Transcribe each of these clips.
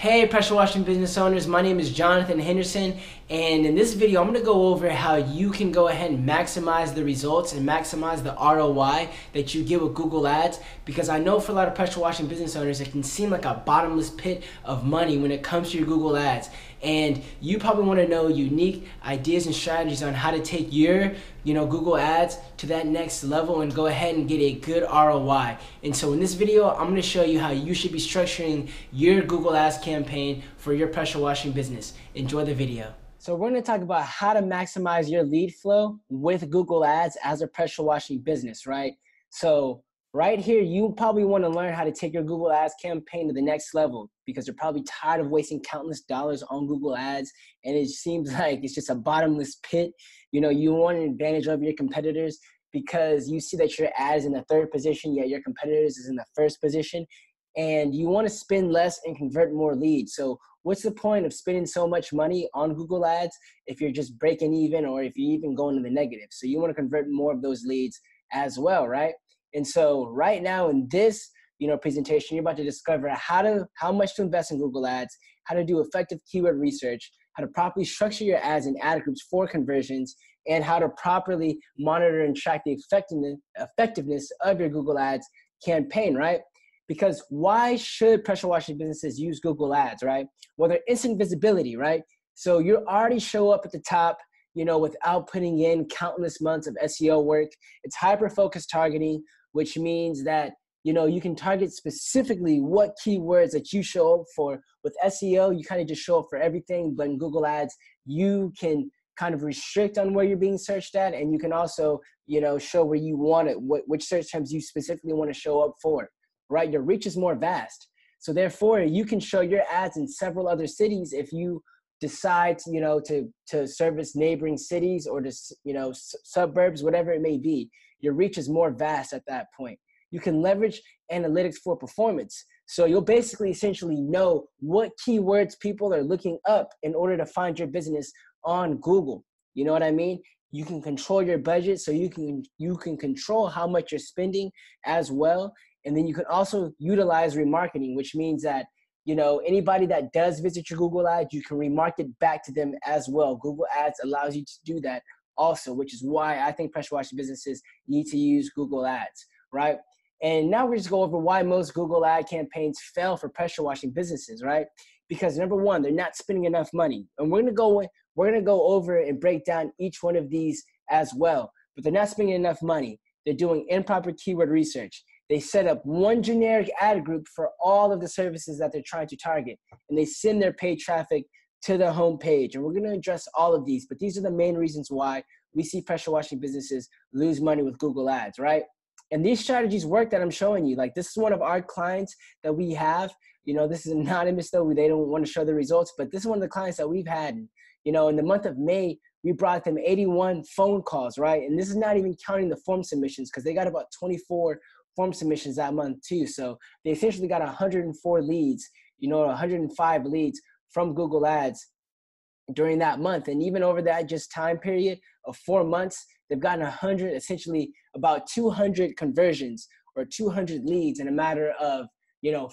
Hey pressure washing business owners, my name is Jonathan Henderson, and in this video I'm going to go over how you can go ahead and maximize the results and maximize the ROI that you get with Google Ads, because I know for a lot of pressure washing business owners it can seem like a bottomless pit of money when it comes to your Google Ads, and you probably want to know unique ideas and strategies on how to take your Google Ads to that next level and go ahead and get a good ROI. And so in this video, I'm going to show you how you should be structuring your Google Ads campaign for your pressure washing business. Enjoy the video. So we're going to talk about how to maximize your lead flow with Google Ads as a pressure washing business, right? So right here, you probably want to learn how to take your Google Ads campaign to the next level, because you're probably tired of wasting countless dollars on Google Ads, and it seems like it's just a bottomless pit. You want an advantage over your competitors because you see that your ad is in the third position, yet your competitors is in the first position, and you want to spend less and convert more leads. So what's the point of spending so much money on Google Ads if you're just breaking even, or if you even go into the negative? So you want to convert more of those leads as well, right? And so right now in this presentation, you're about to discover how much to invest in Google Ads, how to do effective keyword research, how to properly structure your ads and ad groups for conversions, and how to properly monitor and track the effectiveness of your Google Ads campaign, right? Because why should pressure washing businesses use Google Ads, right? Well, they're instant visibility, right? So you already show up at the top, without putting in countless months of SEO work. It's hyper-focused targeting, which means that you can target specifically what keywords that you show up for. With SEO, you kind of just show up for everything, but in Google Ads, you can kind of restrict on where you're being searched at, and you can also, show where you want it, which search terms you specifically want to show up for, right? Your reach is more vast. So therefore, you can show your ads in several other cities if you decide, to service neighboring cities or suburbs, whatever it may be. Your reach is more vast at that point. You can leverage analytics for performance. So you'll basically essentially know what keywords people are looking up in order to find your business on Google. You know what I mean? You can control your budget, so you can control how much you're spending as well. And then you can also utilize remarketing, which means that anybody that does visit your Google Ads, you can remarket back to them as well. Google Ads allows you to do that also, which is why I think pressure washing businesses need to use Google Ads, right? And now we're just go over why most Google ad campaigns fail for pressure washing businesses, right? Because number one, they're not spending enough money. And we're gonna go over and break down each one of these as well. But they're not spending enough money. They're doing improper keyword research. They set up one generic ad group for all of the services that they're trying to target, and they send their paid traffic to their homepage. And we're going to address all of these, but these are the main reasons why we see pressure washing businesses lose money with Google Ads, right? And these strategies work that I'm showing you. Like, this is one of our clients that we have. This is anonymous though. They don't want to show the results, but this is one of the clients that we've had. In the month of May, we brought them 81 phone calls, right? And this is not even counting the form submissions, because they got about 24 form submissions that month too. So they essentially got 104 leads, 105 leads from Google Ads during that month. And even over that just time period of 4 months, they've gotten essentially about 200 conversions or 200 leads in a matter of,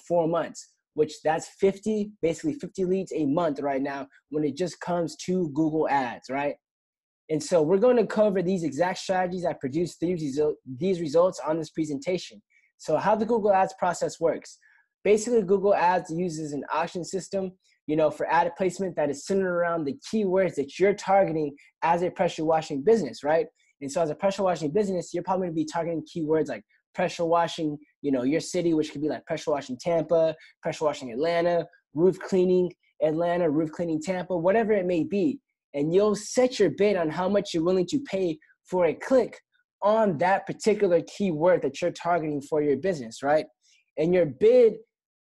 4 months, which that's basically 50 leads a month right now when it just comes to Google Ads, right? And so we're going to cover these exact strategies that produce these results on this presentation. So how the Google Ads process works. Basically, Google Ads uses an auction system, for ad placement that is centered around the keywords that you're targeting as a pressure washing business, right? And so as a pressure washing business, you're probably going to be targeting keywords like pressure washing, your city, which could be like pressure washing Tampa, pressure washing Atlanta, roof cleaning Atlanta, roof cleaning Tampa, whatever it may be. And you'll set your bid on how much you're willing to pay for a click on that particular keyword that you're targeting for your business, right? And your bid,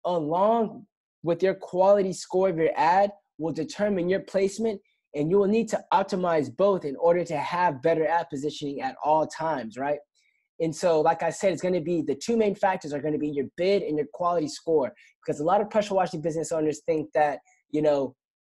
along with your quality score of your ad, will determine your placement, and you will need to optimize both in order to have better ad positioning at all times, right? And so, like I said, it's going to be the two main factors are going to be your bid and your quality score, because a lot of pressure washing business owners think that,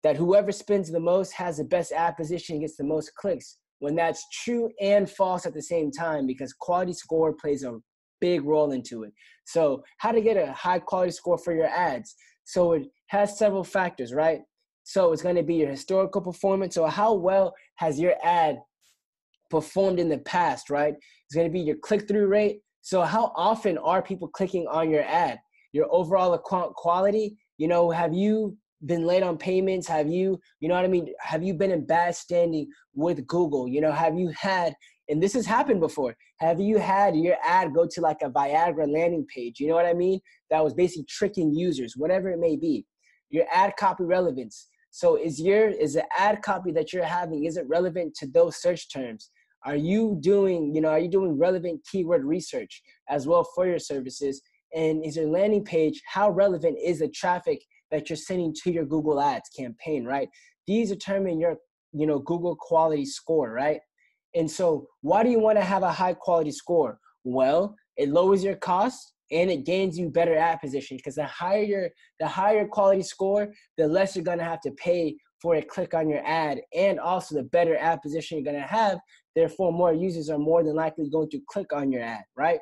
that whoever spends the most has the best ad position and gets the most clicks, when that's true and false at the same time, because quality score plays a big role into it. So how to get a high quality score for your ads. So it has several factors, right? So it's going to be your historical performance. So how well has your ad performed in the past, right? It's going to be your click-through rate. So how often are people clicking on your ad? Your overall quality, have you been late on payments? Have you, have you been in bad standing with Google? Have you had, and this has happened before, have you had your ad go to like a Viagra landing page? You know what I mean? That was basically tricking users, whatever it may be. Your ad copy relevance. So is the ad copy that you're having, is it relevant to those search terms? Are you doing relevant keyword research as well for your services? And is your landing page, how relevant is the traffic that you're sending to your Google Ads campaign, right? These determine your, Google quality score, right? And so why do you want to have a high quality score? Well, it lowers your costs and it gains you better ad position, because the higher quality score, the less you're going to have to pay for a click on your ad, and also the better ad position you're going to have. Therefore, more users are more than likely going to click on your ad, right?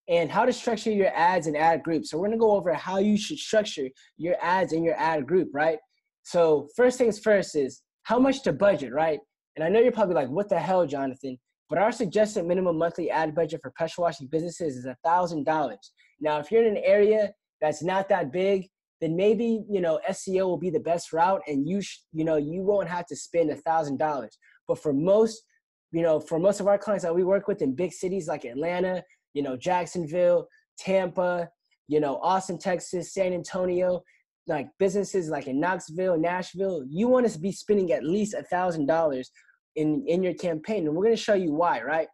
And how to structure your ads and ad groups. So we're going to go over how you should structure your ads in your ad group, right? So first things first is how much to budget, right? And I know you're probably like, what the hell, Jonathan? But our suggested minimum monthly ad budget for pressure washing businesses is $1,000. Now, if you're in an area that's not that big, then maybe, SEO will be the best route, and you won't have to spend $1,000. But for most of our clients that we work with in big cities like Atlanta, Jacksonville, Tampa, Austin, Texas, San Antonio, like businesses like in Knoxville, Nashville, you want to be spending at least $1,000 in your campaign. And we're going to show you why, right?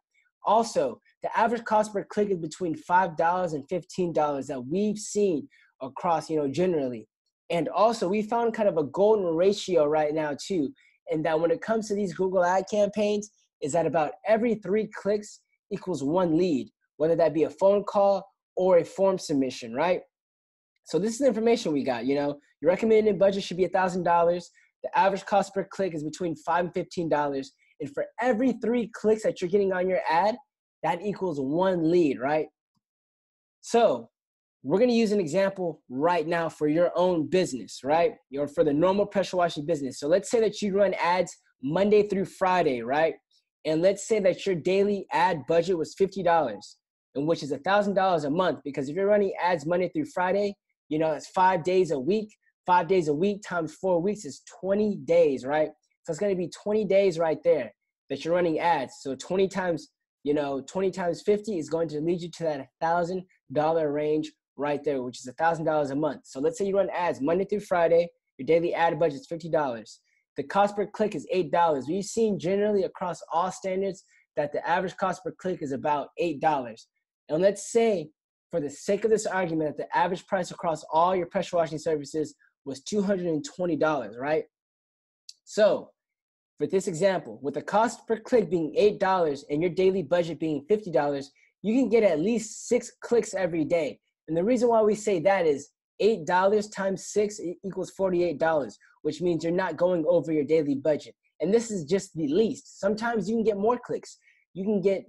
Also, the average cost per click is between $5 and $15 that we've seen across, generally. And also, we found kind of a golden ratio right now too. And that when it comes to these Google ad campaigns, is that about every 3 clicks equals 1 lead, whether that be a phone call or a form submission, right? So this is the information we got. Your recommended budget should be $1,000. The average cost per click is between $5 and $15. And for every 3 clicks that you're getting on your ad, that equals 1 lead, right? So we're going to use an example right now for your own business, right? Or for the normal pressure washing business. So let's say that you run ads Monday through Friday, right? And let's say that your daily ad budget was $50, and which is $1,000 a month, because if you're running ads Monday through Friday, it's 5 days a week. 5 days a week times 4 weeks is 20 days, right? So it's going to be 20 days right there that you're running ads. So 20 times 50 is going to lead you to that $1,000 range right there, which is $1,000 a month. So let's say you run ads Monday through Friday. Your daily ad budget is $50. The cost per click is $8. We've seen generally across all standards that the average cost per click is about $8. And let's say, for the sake of this argument, that the average price across all your pressure washing services was $220, right? So for this example, with the cost per click being $8 and your daily budget being $50, you can get at least 6 clicks every day. And the reason why we say that is $8 times 6 equals $48, which means you're not going over your daily budget. And this is just the least. Sometimes you can get more clicks. You can get,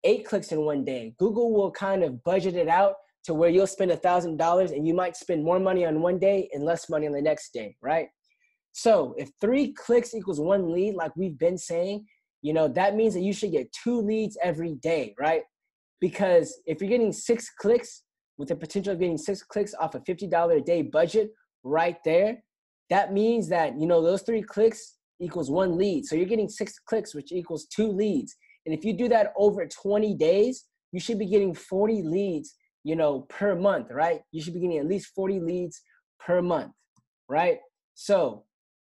8 clicks in one day. Google will kind of budget it out to where you'll spend $1,000 and you might spend more money on one day and less money on the next day, right? So if 3 clicks equals 1 lead, like we've been saying, that means that you should get 2 leads every day, right? Because if you're getting 6 clicks, with the potential of getting 6 clicks off a $50 a day budget right there, that means that, those 3 clicks equals 1 lead. So you're getting 6 clicks, which equals 2 leads. And if you do that over 20 days, you should be getting 40 leads, per month, right? You should be getting at least 40 leads per month, right? So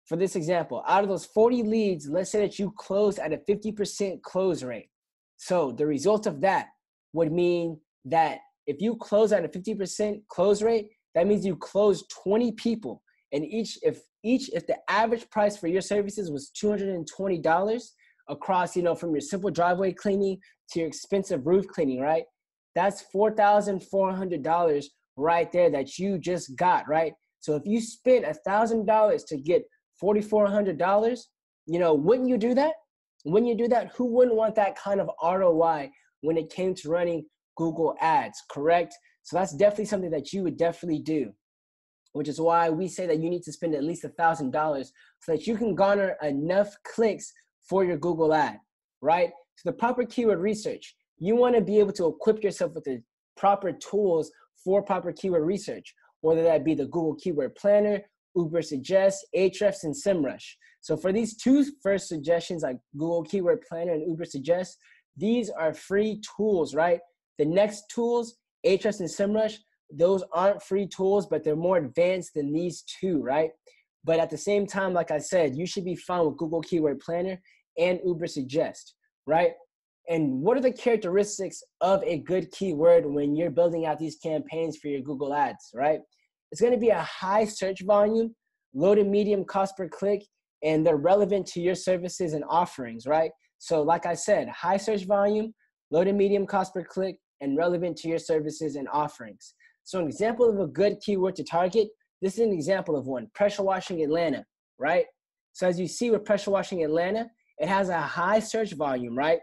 for this example, out of those 40 leads, let's say that you closed at a 50% close rate. So the result of that would mean that if you close at a 50% close rate, that means you close 20 people. And if the average price for your services was $220 across, from your simple driveway cleaning to your expensive roof cleaning, right? That's $4,400 right there that you just got, right? So if you spent $1,000 to get $4,400, wouldn't you do that? When you do that, who wouldn't want that kind of ROI when it came to running Google ads, correct? So that's definitely something that you would definitely do. which is why we say that you need to spend at least $1,000 so that you can garner enough clicks for your Google ad, right? So the proper keyword research, you want to be able to equip yourself with the proper tools for proper keyword research, whether that be the Google Keyword Planner, Uber Suggest, Ahrefs, and SEMrush. So for these two first suggestions, like Google Keyword Planner and Uber Suggest, these are free tools, right? The next tools, Ahrefs and SEMrush, those aren't free tools, but they're more advanced than these two, right? But at the same time, like I said, you should be fine with Google Keyword Planner and Uber Suggest, right? And what are the characteristics of a good keyword when you're building out these campaigns for your Google ads, right? It's going to be a high search volume, low to medium cost per click, and they're relevant to your services and offerings, right? So like I said, high search volume, low to medium cost per click, and relevant to your services and offerings. So an example of a good keyword to target, this is an example of one, pressure washing Atlanta, right? So as you see with pressure washing Atlanta, it has a high search volume, right?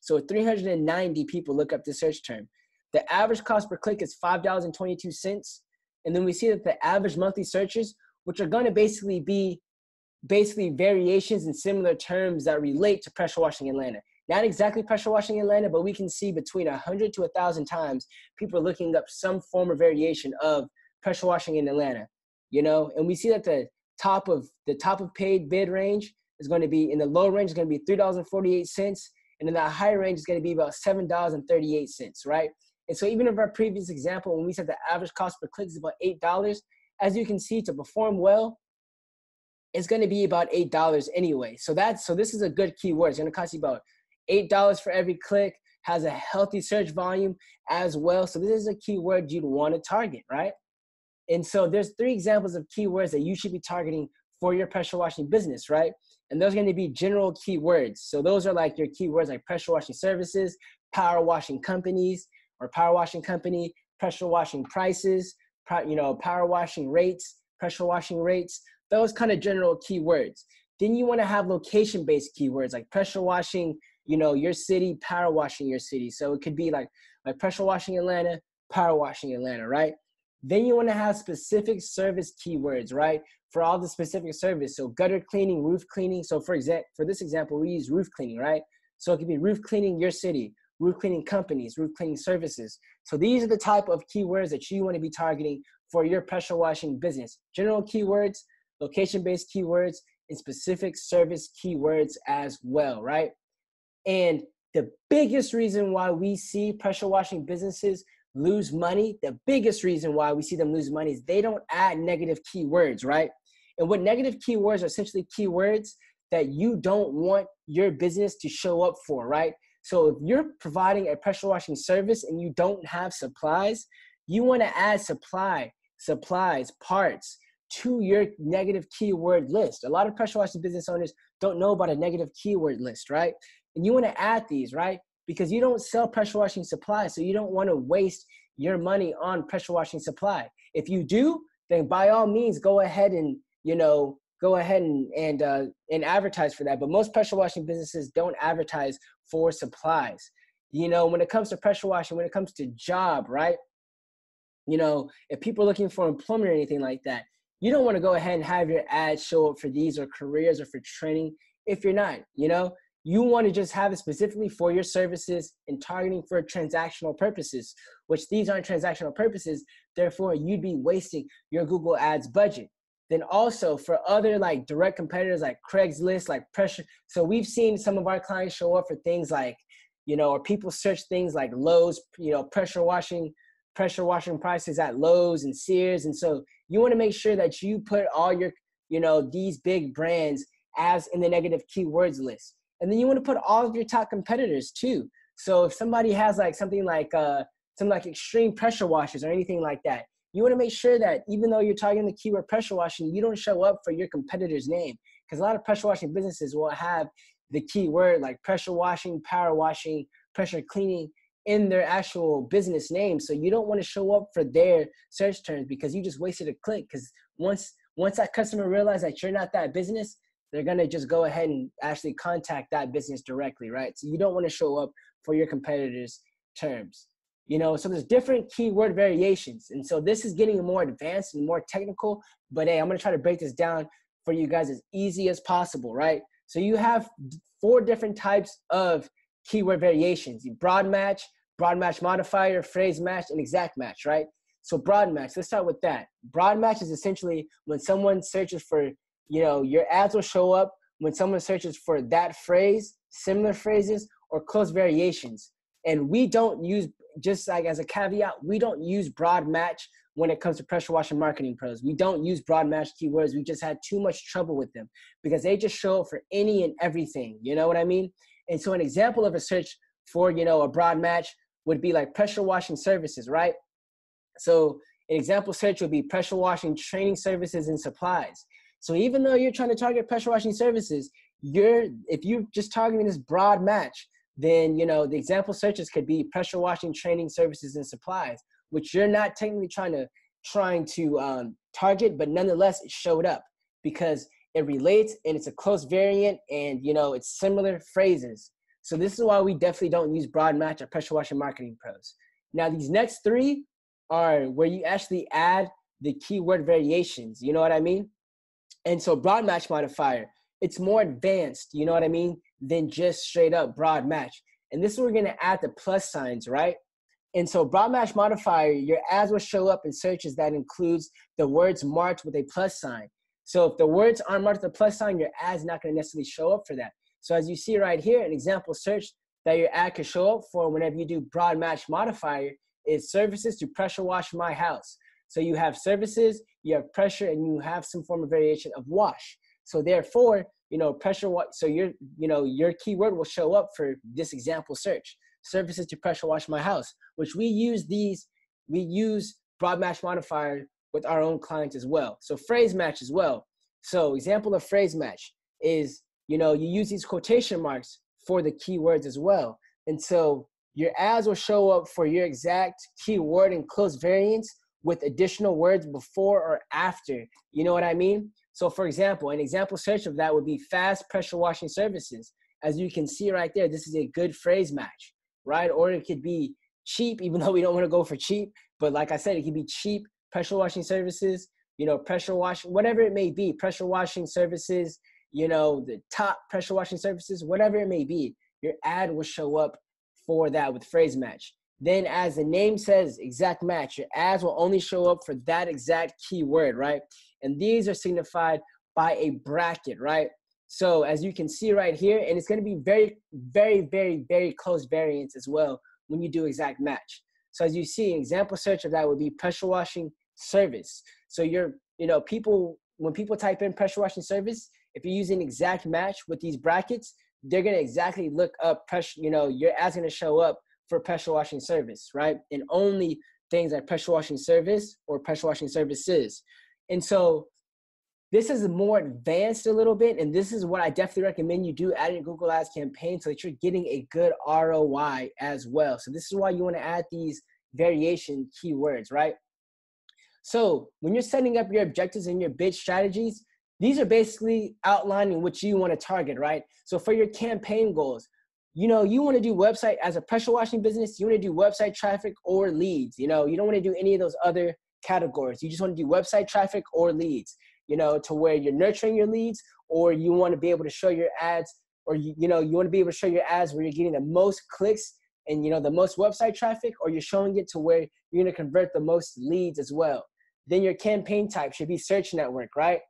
So 390 people look up the search term. The average cost per click is $5.22. And then we see that the average monthly searches, which are going to basically be variations in similar terms that relate to pressure washing Atlanta. Not exactly pressure washing Atlanta, but we can see between 100 to 1,000 times people are looking up some form of variation of pressure washing in Atlanta, you know? And we see that the top of paid bid range is going to be, in the low range is going to be $3.48. And in the high range is going to be about $7.38, right? And so even in our previous example, when we said the average cost per click is about $8, as you can see, to perform well, it's going to be about $8 anyway. So this is a good keyword. It's going to cost you about $8 for every click, has a healthy search volume as well. So this is a keyword you'd want to target, right? And so there's 3 examples of keywords that you should be targeting for your pressure washing business, right? And those are going to be general keywords. So those are like your keywords like pressure washing services, power washing companies or power washing company, pressure washing prices, power washing rates, pressure washing rates, those kind of general keywords. Then you want to have location-based keywords like pressure washing, your city, power washing your city. So it could be like pressure washing Atlanta, power washing Atlanta, right? Then you want to have specific service keywords, right? For all the specific service. So gutter cleaning, roof cleaning. So for this example, we use roof cleaning, right? So it could be roof cleaning your city, roof cleaning companies, roof cleaning services. So these are the type of keywords that you want to be targeting for your pressure washing business. General keywords, location-based keywords, and specific service keywords as well, right? And the biggest reason why we see pressure washing businesses lose money, the biggest reason why we see them lose money is they don't add negative keywords, right? And what negative keywords are essentially keywords that you don't want your business to show up for, right? So if you're providing a pressure washing service and you don't have supplies, you want to add supplies, parts to your negative keyword list. A lot of pressure washing business owners don't know about a negative keyword list, right? And you want to add these, right? Because you don't sell pressure washing supplies, so you don't want to waste your money on pressure washing supply. If you do, then by all means, go ahead and advertise for that. But most pressure washing businesses don't advertise for supplies. When it comes to pressure washing, when it comes to job, right? If people are looking for employment or anything like that, you don't want to go ahead and have your ads show up for these or careers or for training if you're not, You want to just have it specifically for your services and targeting for transactional purposes, which these aren't transactional purposes. Therefore, you'd be wasting your Google Ads budget. Then also for other like direct competitors like Craigslist, like pressure. So we've seen some of our clients show up for things like, or people search things like Lowe's, pressure washing prices at Lowe's and Sears. And so you want to make sure that you put all your, these big brands as in the negative keywords list. And then you want to put all of your top competitors too. So if somebody has like something like some like extreme pressure washers or anything like that, you want to make sure that even though you're targeting the keyword pressure washing, you don't show up for your competitor's name. Because a lot of pressure washing businesses will have the keyword like pressure washing, power washing, pressure cleaning in their actual business name. So you don't want to show up for their search terms because you just wasted a click. Because once that customer realizes that you're not that business, they're going to just go ahead and actually contact that business directly, right? So you don't want to show up for your competitors' terms. So there's different keyword variations. And so this is getting more advanced and more technical, but hey, I'm going to try to break this down for you guys as easy as possible, right? So you have 4 different types of keyword variations: broad match modifier, phrase match, and exact match, right? So broad match, let's start with that. Broad match is essentially when someone searches for, your ads will show up when someone searches for that phrase, similar phrases, or close variations. And we don't use, just like as a caveat, we don't use broad match when it comes to pressure washing marketing pros. We don't use broad match keywords. We just had too much trouble with them because they just show up for any and everything. You know what I mean? And so an example of a search for, a broad match would be like pressure washing services, right? So an example search would be pressure washing training services and supplies. So even though you're trying to target pressure washing services, if you're just targeting this broad match, then, the example searches could be pressure washing training services and supplies, which you're not technically trying to target, but nonetheless it showed up because it relates and it's a close variant and, it's similar phrases. So this is why we definitely don't use broad match or pressure washing marketing pros. Now these next 3 are where you actually add the keyword variations. You know what I mean? And so broad match modifier, it's more advanced, you know what I mean, than just straight up broad match. And this is where we're going to add the plus signs, right? And so broad match modifier, your ads will show up in searches that includes the words marked with a plus sign. So if the words aren't marked with a plus sign, your ad's not going to necessarily show up for that. So as you see right here, an example search that your ad could show up for whenever you do broad match modifier is services to pressure wash my house. So you have services, you have pressure, and you have some form of variation of wash. So therefore, pressure wash. So your keyword will show up for this example search: services to pressure wash my house, which we use broad match modifier with our own clients as well. So phrase match as well. So example of phrase match is, you use these quotation marks for the keywords as well. And so your ads will show up for your exact keyword and close variants with additional words before or after. You know what I mean? So for example, an example search of that would be fast pressure washing services. As you can see right there, this is a good phrase match, right? Or it could be cheap, even though we don't want to go for cheap. But like I said, it could be cheap pressure washing services, pressure wash, whatever it may be, pressure washing services, the top pressure washing services, whatever it may be, your ad will show up for that with phrase match. Then as the name says, exact match, your ads will only show up for that exact keyword, right? And these are signified by a bracket, right? So as you can see right here, and it's going to be very, very, very, very close variants as well when you do exact match. So as you see, an example search of that would be pressure washing service. So when people type in pressure washing service, if you're using exact match with these brackets, they're going to exactly look up pressure, your ad's going to show up for pressure washing service, right? And only things like pressure washing service or pressure washing services. And so this is more advanced a little bit, and this is what I definitely recommend you do add in your Google Ads campaign so that you're getting a good ROI as well. So this is why you want to add these variation keywords, right? So when you're setting up your objectives and your bid strategies, these are basically outlining what you want to target, right? So for your campaign goals, you want to do website as a pressure washing business, you want to do website traffic or leads. You don't want to do any of those other categories. You just want to do website traffic or leads, to where you're nurturing your leads, or you want to be able to show your ads, or you want to be able to show your ads where you're getting the most clicks and, the most website traffic, or you're showing it to where you're going to convert the most leads as well. Then your campaign type should be search network, right?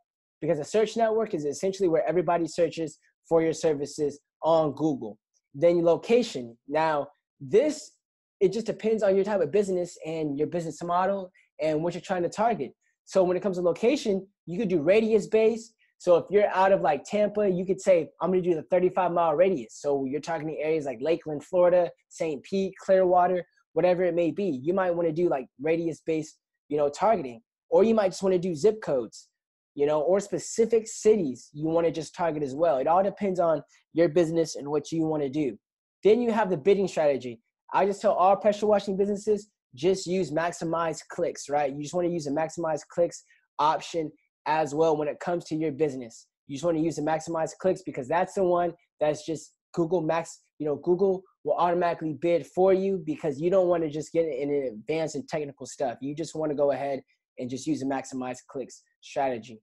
Because a search network is essentially where everybody searches for your services on Google. Then your location. Now, it just depends on your type of business and your business model and what you're trying to target. So when it comes to location, you could do radius based. So if you're out of like Tampa, you could say, I'm going to do the 35-mile radius. So you're targeting areas like Lakeland, Florida, St. Pete, Clearwater, whatever it may be. You might want to do like radius based, targeting, or you might just want to do zip codes, or specific cities you want to just target as well. It all depends on your business and what you want to do. Then you have the bidding strategy. I just tell all pressure washing businesses, just use maximize clicks, right? You just want to use the maximize clicks option as well when it comes to your business. You just want to use the maximize clicks because that's the one that's just Google will automatically bid for you because you don't want to just get in advanced and technical stuff. You just want to go ahead and just use a maximize clicks strategy.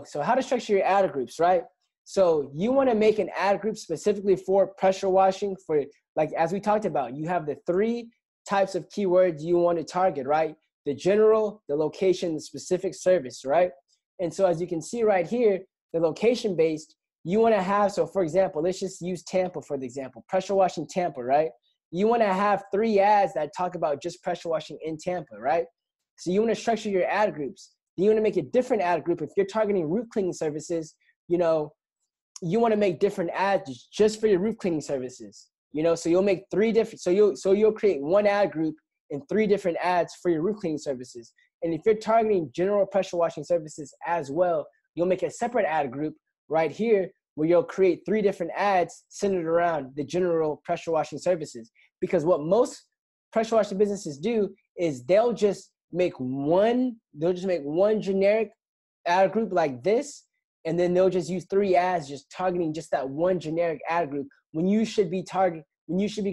So how to structure your ad groups, right? So you want to make an ad group specifically for pressure washing for, like, as we talked about, you have the 3 types of keywords you want to target, right? The general, the location, the specific service, right? And so as you can see right here, the location based, you want to have, so for example, let's just use Tampa for the example, pressure washing Tampa, right? You want to have 3 ads that talk about just pressure washing in Tampa, right? So you want to structure your ad groups. You want to make a different ad group. If you're targeting roof cleaning services, you want to make different ads just for your roof cleaning services. So you'll make 3 different, so you'll create 1 ad group and 3 different ads for your roof cleaning services. And if you're targeting general pressure washing services as well, you'll make a separate ad group right here where you'll create 3 different ads centered around the general pressure washing services. Because what most pressure washing businesses do is they'll just make one generic ad group like this, and then they'll just use 3 ads just targeting just that one generic ad group when you should be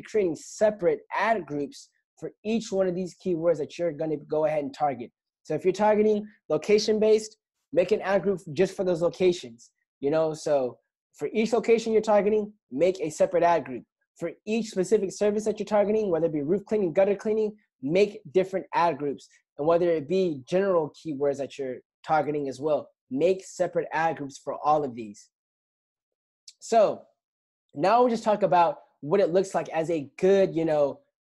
creating separate ad groups for each one of these keywords that you're going to go ahead and target. So if you're targeting location based, make an ad group just for those locations. So for each location you're targeting, make a separate ad group. For each specific service that you're targeting, whether it be roof cleaning, gutter cleaning, make different ad groups. And whether it be general keywords that you're targeting as well, make separate ad groups for all of these. So now we'll just talk about what it looks like as a good,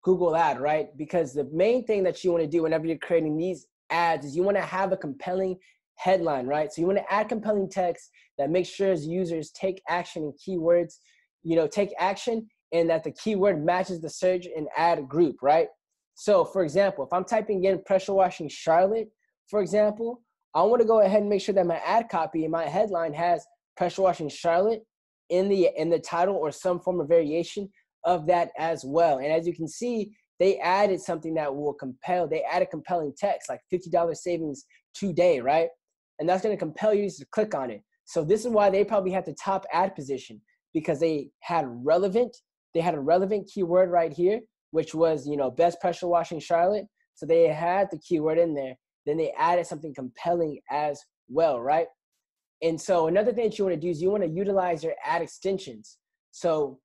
Google ad, right? Because the main thing that you want to do whenever you're creating these ads is you want to have a compelling headline, right? So you want to add compelling text that makes sure users take action in keywords, take action, and that the keyword matches the search and ad group, right? So for example, if I'm typing in pressure washing Charlotte, for example, I want to go ahead and make sure that my ad copy and my headline has pressure washing Charlotte in the title or some form of variation of that as well. And as you can see, they added something that will compel. They added compelling text like $50 savings today, right? And that's going to compel users to click on it. So this is why they probably had the top ad position, because they had a relevant keyword right here, which was, best pressure washing Charlotte. So they had the keyword in there. Then they added something compelling as well, right? And so another thing that you want to do is you want to utilize your ad extensions. So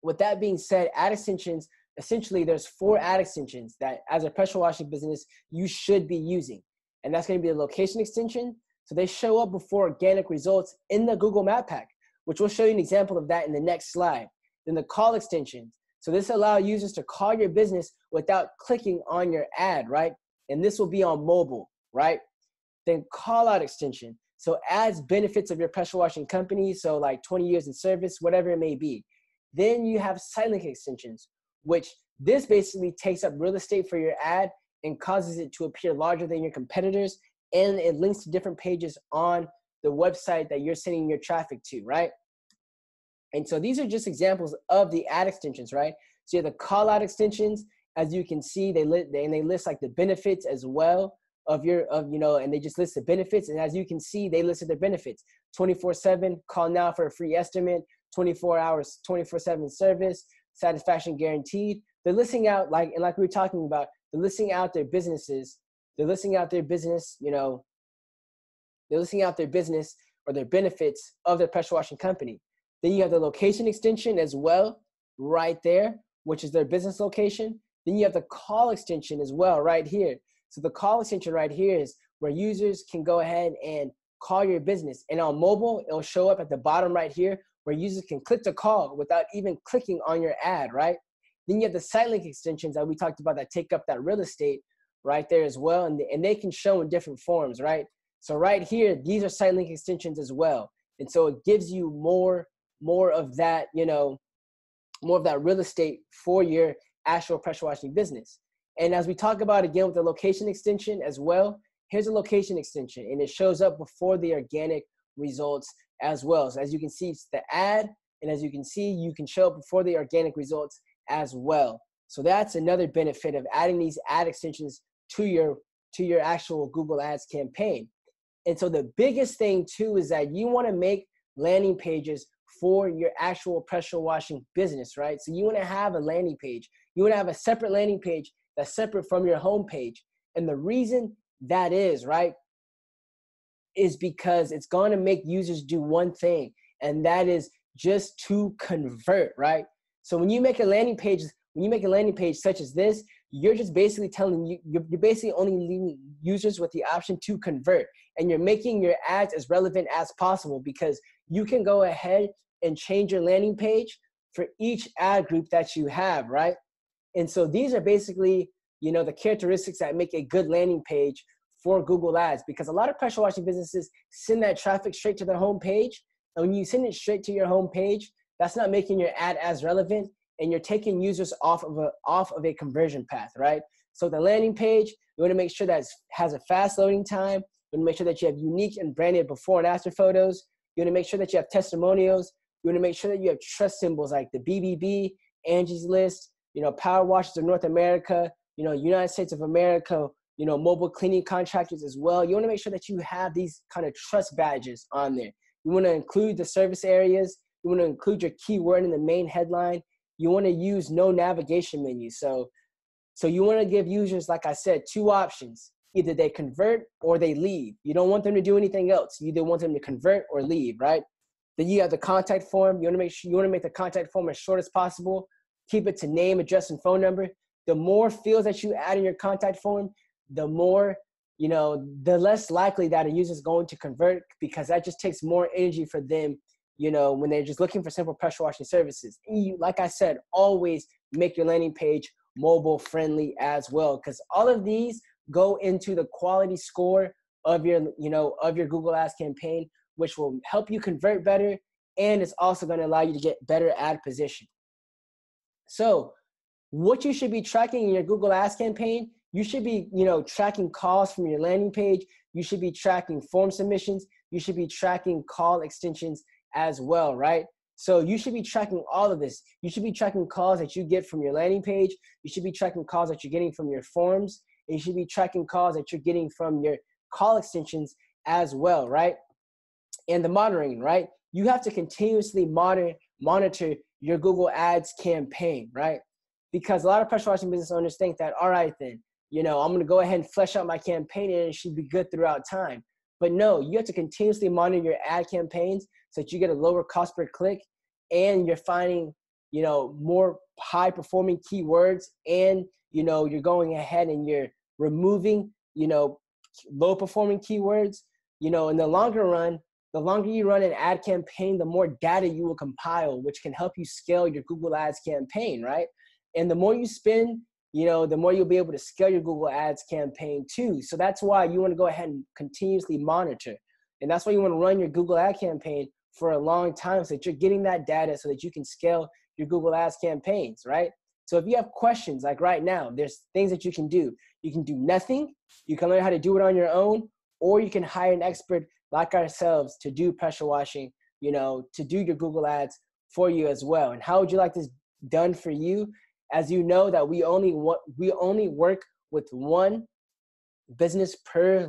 with that being said, ad extensions, essentially there's 4 ad extensions that as a pressure washing business, you should be using. And that's going to be a location extension. So they show up before organic results in the Google Map Pack, which we'll show you an example of that in the next slide. Then the call extensions. So this allows users to call your business without clicking on your ad, right? And this will be on mobile, right? Then call out extension. So adds benefits of your pressure washing company. So like 20 years in service, whatever it may be. Then you have site link extensions, which this basically takes up real estate for your ad and causes it to appear larger than your competitors. And it links to different pages on the website that you're sending your traffic to, right? And so these are just examples of the ad extensions, right? So you have the call out extensions. As you can see, they list like the benefits as well and they just list the benefits. And as you can see, they listed the benefits: 24/7, call now for a free estimate, 24 hours, 24/7 service, satisfaction guaranteed. They're listing out like we were talking about, they're listing out their businesses. They're listing out their business, they're listing out their business or their benefits of their pressure washing company. Then you have the location extension as well, right there, which is their business location. Then you have the call extension as well, right here. So the call extension right here is where users can go ahead and call your business. And on mobile, it'll show up at the bottom right here where users can click to call without even clicking on your ad, right? Then you have the site link extensions that we talked about that take up that real estate right there as well. And they can show in different forms, right? So right here, these are site link extensions as well. And so it gives you more of that, more of that real estate for your actual pressure washing business. And as we talk about again with the location extension as well, here's a location extension and it shows up before the organic results as well. So as you can see, it's the ad, and as you can see, you can show up before the organic results as well. So that's another benefit of adding these ad extensions to your actual Google Ads campaign. And so the biggest thing too is that you want to make landing pages for your actual pressure washing business, right? So you want to have a landing page. You want to have a separate landing page that's separate from your home page. And the reason that is, right, is because it's going to make users do one thing, and that is just to convert, right? So when you make a landing page, such as this, you're just basically telling you're basically only leaving users with the option to convert, and you're making your ads as relevant as possible, because you can go ahead and change your landing page for each ad group that you have, right? And so these are basically, the characteristics that make a good landing page for Google Ads, because a lot of pressure washing businesses send that traffic straight to their home page. And when you send it straight to your home page, that's not making your ad as relevant, and you're taking users off of a conversion path, right? So the landing page, you want to make sure that it has a fast loading time. You want to make sure that you have unique and branded before and after photos. You want to make sure that you have testimonials. You want to make sure that you have trust symbols like the BBB, Angie's List, Power Washers of North America, United States of America, mobile cleaning contractors as well. You want to make sure that you have these kind of trust badges on there. You want to include the service areas. You want to include your keyword in the main headline. You want to use no navigation menu. So you want to give users, like I said, two options. Either they convert or they leave. You don't want them to do anything else. You either want them to convert or leave, right? Then you have the contact form. You want to make the contact form as short as possible. Keep it to name, address, and phone number. The more fields that you add in your contact form, the more, the less likely that a user is going to convert, because that just takes more energy for them, when they're just looking for simple pressure washing services. And like I said, always make your landing page mobile friendly as well, because all of these go into the quality score of your Google Ads campaign, which will help you convert better, and it's also going to allow you to get better ad position. So what you should be tracking in your Google Ads campaign, you should be, tracking calls from your landing page. You should be tracking form submissions. You should be tracking call extensions as well, right? So you should be tracking all of this. You should be tracking calls that you get from your landing page. You should be tracking calls that you're getting from your forms. And you should be tracking calls that you're getting from your call extensions as well, right? And the monitoring, right? You have to continuously monitor your Google Ads campaign, right? Because a lot of pressure washing business owners think that, all right, then, I'm going to go ahead and flesh out my campaign and it should be good throughout time. But no, you have to continuously monitor your ad campaigns so that you get a lower cost per click, and you're finding, more high performing keywords, and, you're going ahead and you're removing, low performing keywords. In the longer run, the longer you run an ad campaign, the more data you will compile, which can help you scale your Google Ads campaign, right? And the more you spend, the more you'll be able to scale your Google Ads campaign too. So that's why you want to go ahead and continuously monitor. And that's why you want to run your Google Ad campaign for a long time, so that you're getting that data so that you can scale your Google Ads campaigns, right? So if you have questions, like right now, there's things that you can do. You can do nothing. You can learn how to do it on your own, or you can hire an expert like ourselves to do pressure washing, to do your Google Ads for you as well. And how would you like this done for you? As you know that we only work with one business per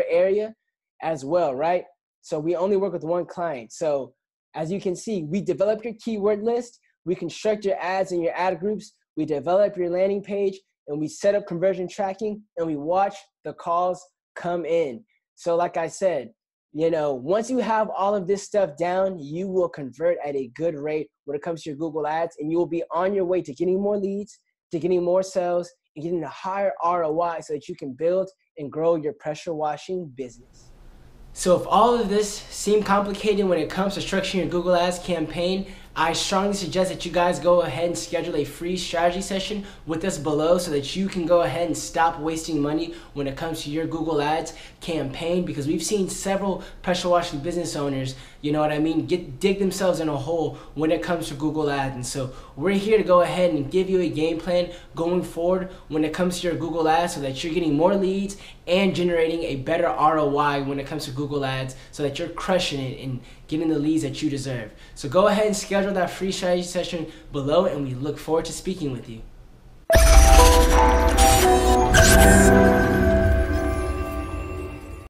area as well, right? So we only work with one client. So as you can see, we develop your keyword list, we construct your ads and your ad groups, we develop your landing page, and we set up conversion tracking, and we watch the calls come in. So like I said, once you have all of this stuff down, you will convert at a good rate when it comes to your Google Ads, and you will be on your way to getting more leads, to getting more sales, and getting a higher ROI so that you can build and grow your pressure washing business. So if all of this seemed complicated when it comes to structuring your Google Ads campaign, I strongly suggest that you guys go ahead and schedule a free strategy session with us below so that you can go ahead and stop wasting money when it comes to your Google Ads campaign, because we've seen several pressure washing business owners, dig themselves in a hole when it comes to Google Ads. And so we're here to go ahead and give you a game plan going forward when it comes to your Google Ads so that you're getting more leads and generating a better ROI when it comes to Google Ads so that you're crushing it and getting the leads that you deserve. So go ahead and schedule that free strategy session below, and we look forward to speaking with you.